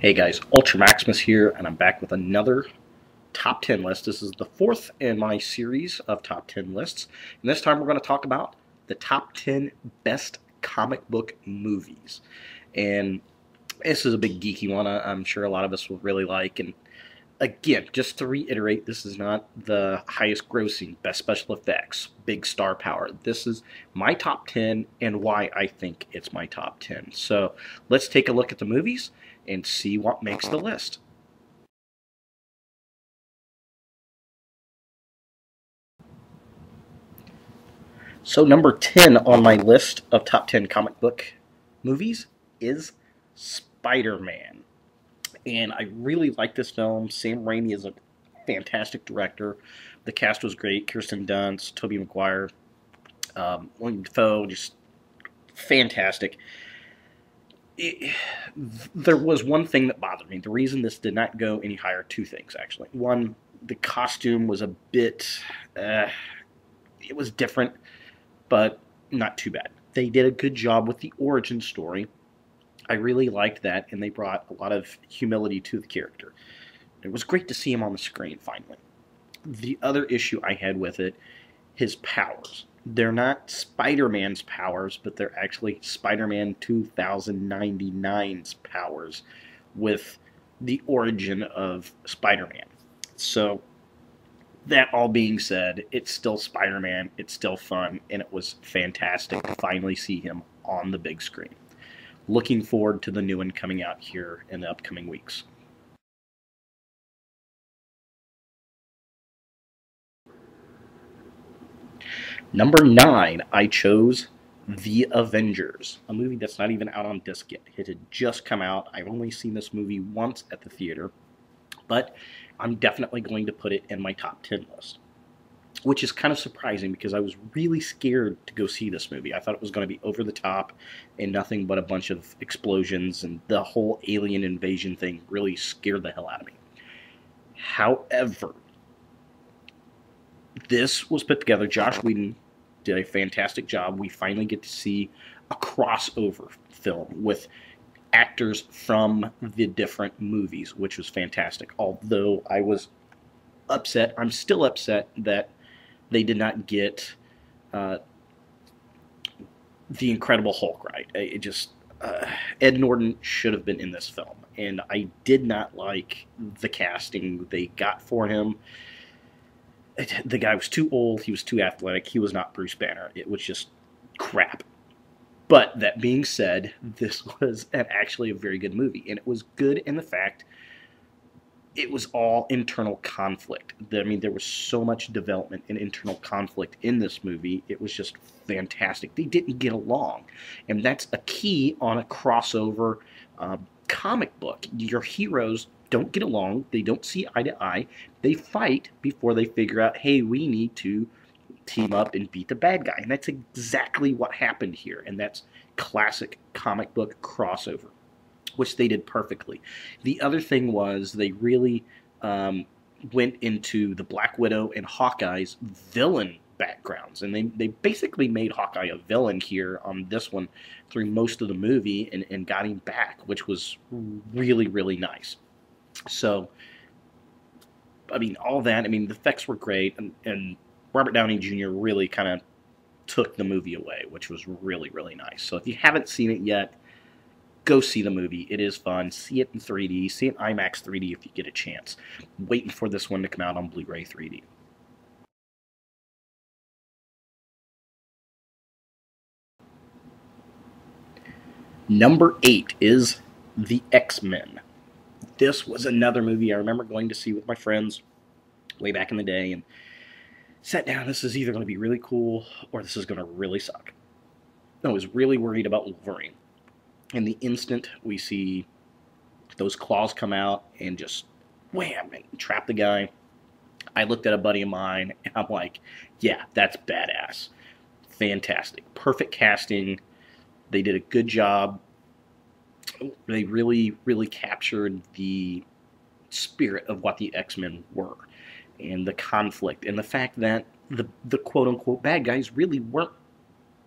Hey guys, Ultra Maximus here, and I'm back with another top 10 list. This is the fourth in my series of top 10 lists, and this time we're going to talk about the top 10 best comic book movies. And this is a big geeky one I'm sure a lot of us will really like. And again, just to reiterate, this is not the highest grossing, best special effects, big star power. This is my top 10 and why I think it's my top 10. So let's take a look at the movies and see what makes the list. So number 10 on my list of top 10 comic book movies is SpiderMan. And I really like this film. Sam Raimi is a fantastic director. The cast was great. Kirsten Dunst, Tobey Maguire, William Dafoe, just fantastic. There was one thing that bothered me. The reason this did not go any higher, two things actually. One, the costume was a bit, it was different, but not too bad. They did a good job with the origin story. I really liked that, and they brought a lot of humility to the character. It was great to see him on the screen, finally. The other issue I had with it, his powers. They're not Spider-Man's powers, but they're actually Spider-Man 2099's powers with the origin of Spider-Man. So, that all being said, it's still Spider-Man, it's still fun, and it was fantastic to finally see him on the big screen. Looking forward to the new one coming out here in the upcoming weeks. Number 9, I chose The Avengers, a movie that's not even out on disc yet. It had just come out. I've only seen this movie once at the theater, but I'm definitely going to put it in my top 10 list, which is kind of surprising because I was really scared to go see this movie. I thought it was going to be over the top and nothing but a bunch of explosions, and the whole alien invasion thing really scared the hell out of me. However, this was put together. Josh Whedon did a fantastic job. We finally get to see a crossover film with actors from the different movies, which was fantastic. Although I was upset, I'm still upset that they did not get the Incredible Hulk right. It just Ed Norton should have been in this film, and I did not like the casting they got for him. The guy was too old. He was too athletic. He was not Bruce Banner. It was just crap. But that being said, this was actually a very good movie, and it was good in the fact it was all internal conflict. I mean, there was so much development and internal conflict in this movie. It was just fantastic. They didn't get along, and that's a key on a crossover comic book. Your heroes don't get along. They don't see eye to eye. They fight before they figure out, hey, we need to team up and beat the bad guy. And that's exactly what happened here, and that's classic comic book crossover, which they did perfectly. The other thing was they really went into the Black Widow and Hawkeye's villain backgrounds, and they basically made Hawkeye a villain here on this one through most of the movie, and got him back, which was really, really nice. So, I mean, all that, I mean, the effects were great, and Robert Downey Jr. really kind of took the movie away, which was really, really nice. So if you haven't seen it yet, go see the movie. It is fun. See it in 3D. See it in IMAX 3D if you get a chance. Waiting for this one to come out on Blu-ray 3D. Number 8 is The X-Men. This was another movie I remember going to see with my friends way back in the day, and sat down. This is either going to be really cool or this is going to really suck. I was really worried about Wolverine. And the instant we see those claws come out and just wham and trap the guy, I looked at a buddy of mine and I'm like, yeah, that's badass. Fantastic. Perfect casting. They did a good job. They really, really captured the spirit of what the X-Men were, and the conflict, and the fact that the quote-unquote bad guys really weren't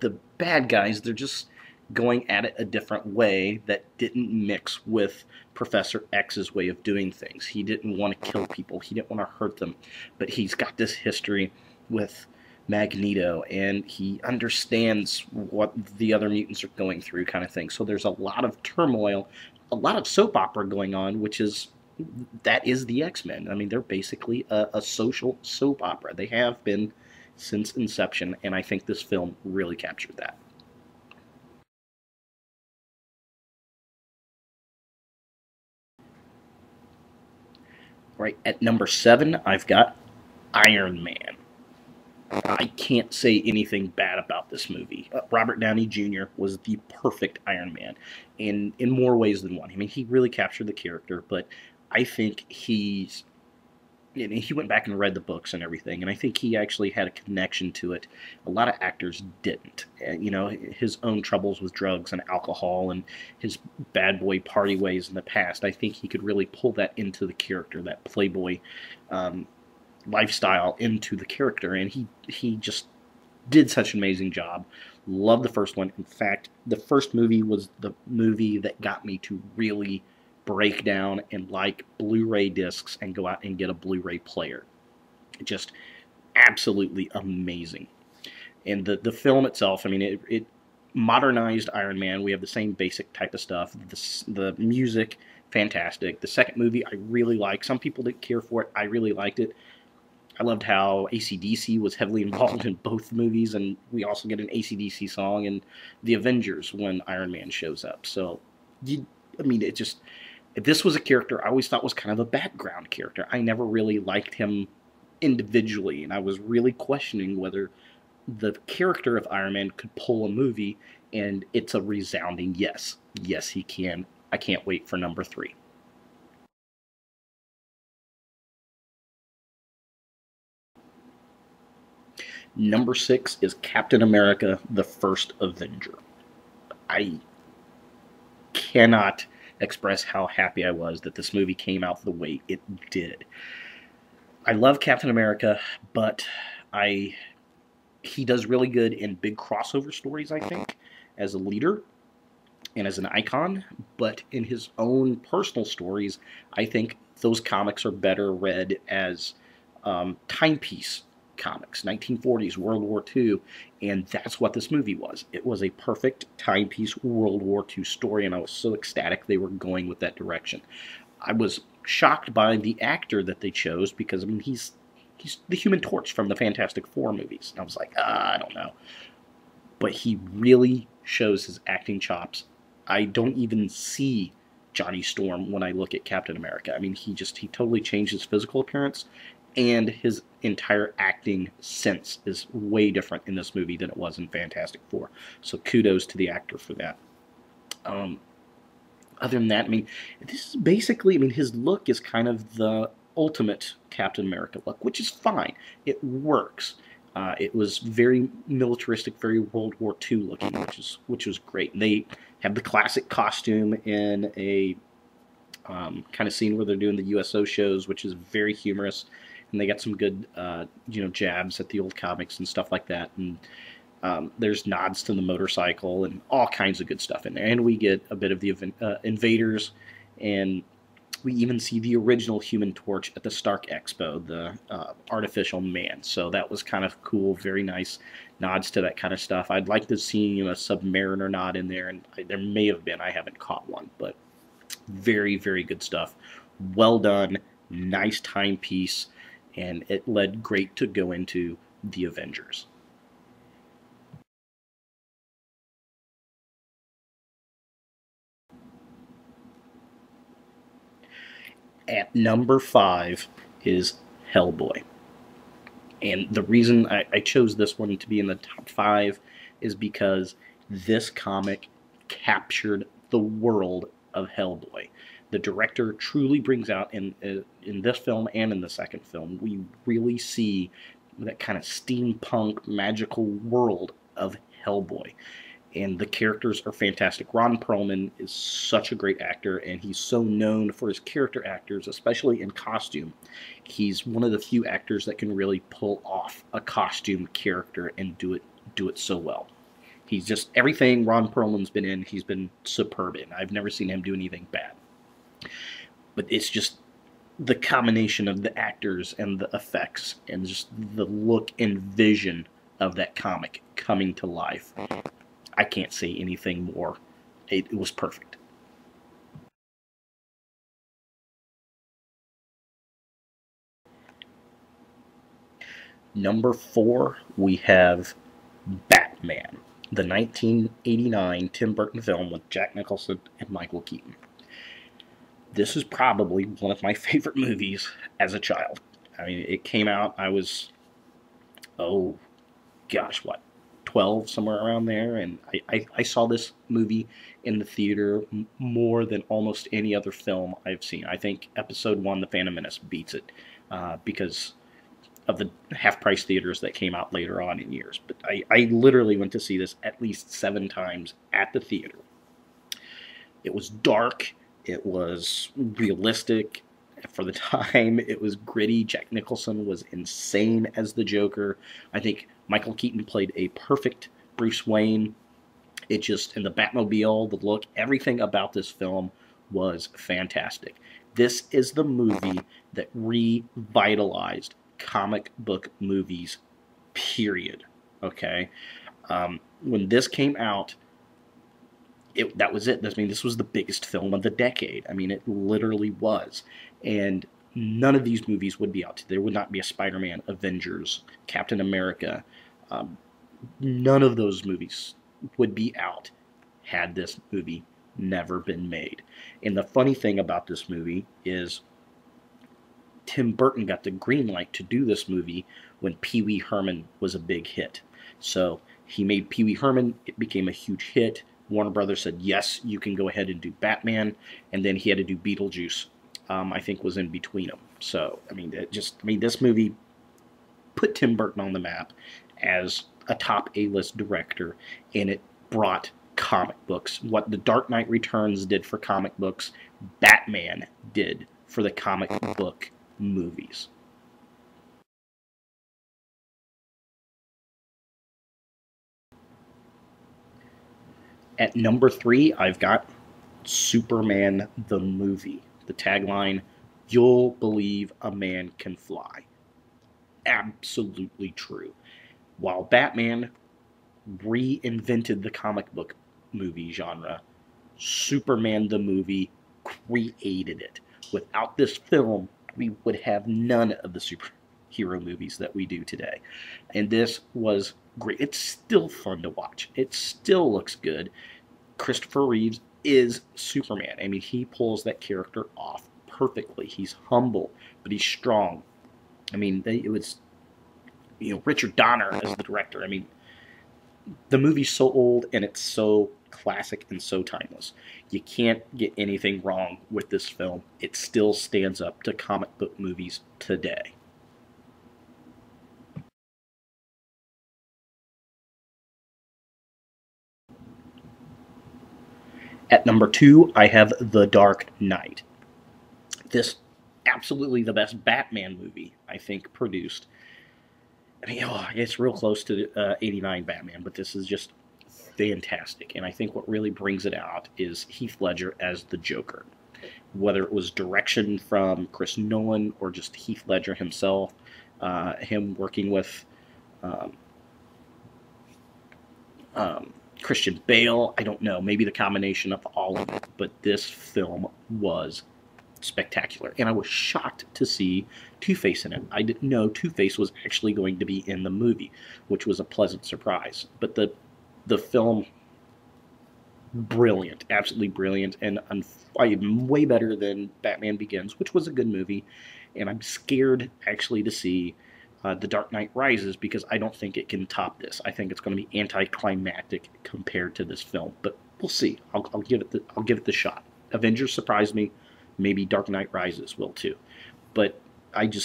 the bad guys. They're just going at it a different way that didn't mix with Professor X's way of doing things. He didn't want to kill people, he didn't want to hurt them, but he's got this history with Magneto, and he understands what the other mutants are going through, kind of thing. So there's a lot of turmoil, a lot of soap opera going on, which is that is the X-Men. I mean, they're basically a social soap opera. They have been since inception, and I think this film really captured that. Right at number 7, I've got Iron Man. I can't say anything bad about this movie. Robert Downey Jr. was the perfect Iron Man in more ways than one. I mean, he really captured the character, but I think he went back and read the books and everything, and I think he actually had a connection to it. A lot of actors didn't. His own troubles with drugs and alcohol and his bad boy party ways in the past. I think he could really pull that into the character, that playboy lifestyle into the character, and he just did such an amazing job. Love the first one. In fact, the first movie was the movie that got me to really break down and like Blu-ray discs and go out and get a Blu-ray player. Just absolutely amazing. And the film itself, I mean, it modernized Iron Man. We have the same basic type of stuff. The music, fantastic. The second movie, I really like. Some people didn't care for it. I really liked it. I loved how AC/DC was heavily involved in both movies, and we also get an AC/DC song in the Avengers when Iron Man shows up. So, I mean, it just, if this was a character I always thought was kind of a background character. I never really liked him individually, and I was really questioning whether the character of Iron Man could pull a movie, and it's a resounding yes. Yes, he can. I can't wait for number 3. Number 6 is Captain America, the First Avenger. I cannot express how happy I was that this movie came out the way it did. I love Captain America, but he does really good in big crossover stories, I think, as a leader and as an icon, but in his own personal stories, I think those comics are better read as timepiece comics, 1940s, World War II, and that's what this movie was. It was a perfect timepiece World War II story, and I was so ecstatic they were going with that direction. I was shocked by the actor that they chose because, I mean, he's the Human Torch from the Fantastic Four movies. And I was like, I don't know. But he really shows his acting chops. I don't even see Johnny Storm when I look at Captain America. I mean, he totally changed his physical appearance, and his entire acting sense is way different in this movie than it was in Fantastic Four. So kudos to the actor for that. Other than that, I mean, this is basically, I mean, his look is kind of the ultimate Captain America look, which is fine. It works. It was very militaristic, very World War II looking, which was great. And they have the classic costume in a kind of scene where they're doing the USO shows, which is very humorous, and they got some good jabs at the old comics and stuff like that. And there's nods to the motorcycle and all kinds of good stuff in there. And we get a bit of the Invaders, and we even see the original Human Torch at the Stark Expo, the artificial man. So that was kind of cool, very nice nods to that kind of stuff. I'd like to see a Submariner nod in there, and there may have been. I haven't caught one, but very, very good stuff. Well done, nice timepiece, and it led great to go into the Avengers. At number 5 is Hellboy. And the reason I chose this one to be in the top 5 is because this comic captured the world of Hellboy. The director truly brings out, in this film and in the second film, we really see that kind of steampunk magical world of Hellboy. And the characters are fantastic. Ron Perlman is such a great actor, and he's so known for his character actors, especially in costume. He's one of the few actors that can really pull off a costume character and do it so well. He's just everything Ron Perlman's been in, he's been superb in. I've never seen him do anything bad. But it's just the combination of the actors and the effects and just the look and vision of that comic coming to life. I can't say anything more. It was perfect. Number 4, we have Batman, the 1989 Tim Burton film with Jack Nicholson and Michael Keaton. This is probably one of my favorite movies as a child. I mean, it came out, I was, oh gosh, what, 12, somewhere around there, and I saw this movie in the theater more than almost any other film I've seen. I think Episode 1, The Phantom Menace, beats it because of the half-price theaters that came out later on in years. But I literally went to see this at least 7 times at the theater. It was dark. It was realistic. For the time, it was gritty. Jack Nicholson was insane as the Joker. I think Michael Keaton played a perfect Bruce Wayne. It just, in the Batmobile, the look, everything about this film was fantastic. This is the movie that revitalized comic book movies, period. Okay? When this came out, that was it. I mean, this was the biggest film of the decade. I mean, it literally was. And none of these movies would be out. There would not be a SpiderMan, Avengers, Captain America. None of those movies would be out had this movie never been made. And the funny thing about this movie is Tim Burton got the green light to do this movie when Pee Wee Herman was a big hit. So he made Pee Wee Herman. It became a huge hit. Warner Brothers said, yes, you can go ahead and do Batman. And then he had to do Beetlejuice, I think was in between them. So, I mean, this movie put Tim Burton on the map as a top A-list director, and it brought comic books. What The Dark Knight Returns did for comic books, Batman did for the comic book movies. At number 3, I've got Superman the movie. The tagline, "You'll believe a man can fly." Absolutely true. While Batman reinvented the comic book movie genre, Superman the movie created it. Without this film, we would have none of the superhero movies that we do today. And this was great. It's still fun to watch. It still looks good. Christopher Reeves is Superman. I mean, he pulls that character off perfectly. He's humble, but he's strong. I mean, it was, Richard Donner as the director. I mean, the movie's so old and it's so classic and so timeless. You can't get anything wrong with this film. It still stands up to comic book movies today. At number 2, I have The Dark Knight. This absolutely the best Batman movie, I think, produced. I mean, it's real close to the 89 Batman, but this is just fantastic. And I think what really brings it out is Heath Ledger as the Joker. Whether it was direction from Chris Nolan or just Heath Ledger himself, him working with Christian Bale, I don't know, maybe the combination of all of it, but this film was spectacular. And I was shocked to see Two-Face in it. I didn't know Two-Face was actually going to be in the movie, which was a pleasant surprise. But the film, brilliant, absolutely brilliant, and way better than Batman Begins, which was a good movie. And I'm scared, actually, to see The Dark Knight Rises, because I don't think it can top this. I think it's going to be anticlimactic compared to this film, but we'll see. I'll give it the shot. Avengers surprised me. Maybe Dark Knight Rises will too. But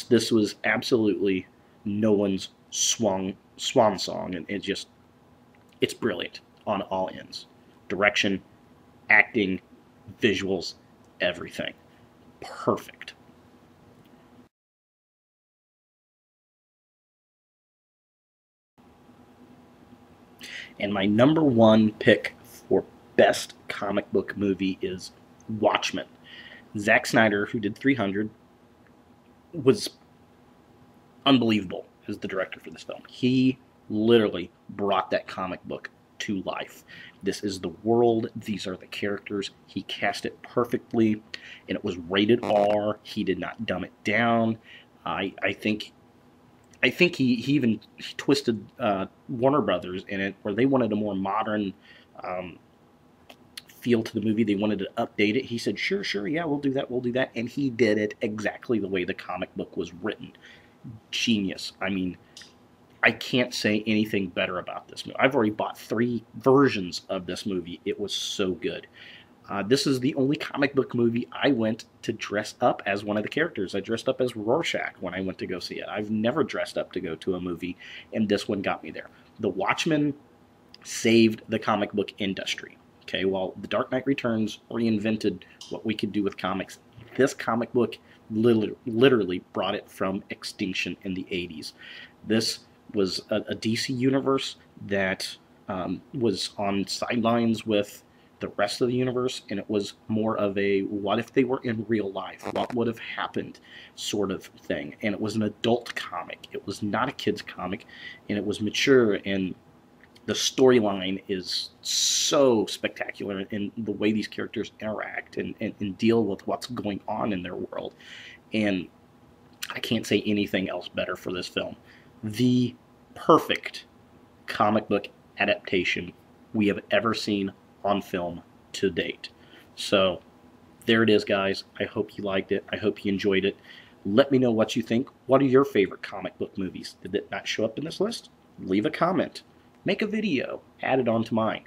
this was absolutely Nolan's swan song, and it's brilliant on all ends. Direction, acting, visuals, everything. Perfect. And my number one pick for best comic book movie is Watchmen. Zack Snyder, who did 300, was unbelievable as the director for this film. He literally brought that comic book to life. This is the world. These are the characters. He cast it perfectly, and it was rated R. He did not dumb it down. I think he even twisted Warner Brothers in it, where they wanted a more modern feel to the movie. They wanted to update it. He said, sure, yeah, we'll do that. And he did it exactly the way the comic book was written. Genius. I mean, I can't say anything better about this movie. I've already bought 3 versions of this movie. It was so good. This is the only comic book movie I went to dress up as one of the characters. I dressed up as Rorschach when I went to go see it. I've never dressed up to go to a movie, and this one got me there. The Watchmen saved the comic book industry. Okay, while The Dark Knight Returns reinvented what we could do with comics, this comic book literally brought it from extinction in the 80s. This was a DC universe that was on sidelines with the rest of the universe, and it was more of a what if they were in real life, what would have happened sort of thing. And it was an adult comic. It was not a kid's comic, and it was mature, and the storyline is so spectacular in the way these characters interact and deal with what's going on in their world. And I can't say anything else better for this film. The perfect comic book adaptation we have ever seen on film to date. So there it is, guys. I hope you liked it. I hope you enjoyed it. Let me know what you think. What are your favorite comic book movies? Did it not show up in this list? Leave a comment. Make a video. Add it onto mine.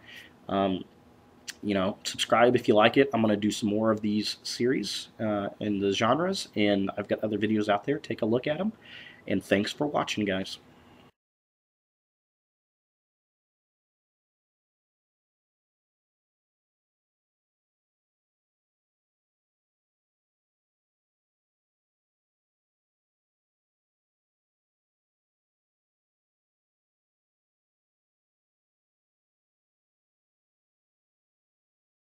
Subscribe if you like it. I'm going to do some more of these series in the genres, and I've got other videos out there. Take a look at them. And thanks for watching, guys.